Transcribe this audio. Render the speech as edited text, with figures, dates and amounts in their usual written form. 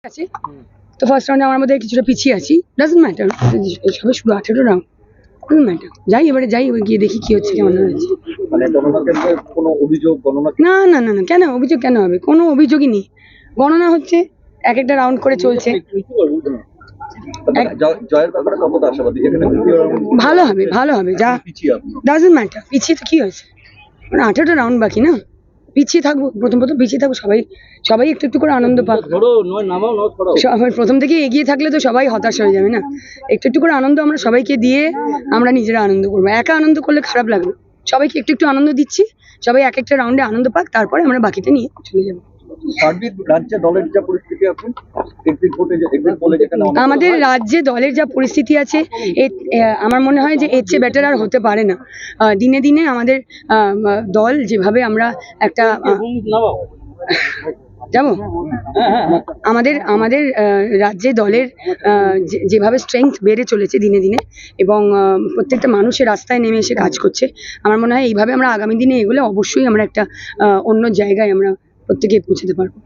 আছে তো ফার্স্ট রাউন্ডে আমার মধ্যে কিছুটা পিছিয়ে আছি, ডাজন্ট ম্যাটার, সবে শুরু 18 রাউন্ড, ডাজন্ট ম্যাটার, যাই এবারে যাই গিয়ে দেখি কি হচ্ছে কেমন হচ্ছে। মানে কোনো অভিযোগ গণনা না না না না, কেন অভিযোগ কেন হবে, কোনো অভিযোগই নেই, গণনা হচ্ছে, এক একটা রাউন্ড করে চলছে। জয়ের ব্যাপারে কতটা আশাবাদী? যেখানে ভালো হবে ভালো হবে, যা ডাজন্ট ম্যাটার, পিছিয়ে তো কি হয়েছে, মানে 18টা রাউন্ড বাকি না, পিছিয়ে থাকবো, প্রথম পিছিয়ে থাকবো, সবাই একটু একটু করে আনন্দ পাক। প্রথম থেকে এগিয়ে থাকলে তো সবাই হতাশ হয়ে যাবে না, একটু একটু করে আনন্দ আমরা সবাইকে দিয়ে আমরা নিজেরা আনন্দ করবো, একা আনন্দ করলে খারাপ লাগবে, সবাইকে একটু একটু আনন্দ দিচ্ছি, সবাই এক একটা রাউন্ডে আনন্দ পাক, তারপরে আমরা বাকিটা নিয়ে চলে যাবো। রাজ্যে দলের যা পরিস্থিতি এখন, আমাদের রাজ্যে দলের যা পরিস্থিতি আছে, আমার মনে হয় যে এর চেয়ে বেটার আর হতে পারে না। দিনে দিনে আমাদের দল যেভাবে আমরা একটা যাবো, আমাদের রাজ্যে দলের যেভাবে স্ট্রেংথ বেড়ে চলেছে দিনে দিনে, এবং প্রত্যেকটা মানুষের রাস্তায় নেমে এসে কাজ করছে, আমার মনে হয় এইভাবে আমরা আগামী দিনে এগুলো অবশ্যই আমরা একটা অন্য জায়গায় আমরা প্রত্যেকে পৌঁছতে পারবো।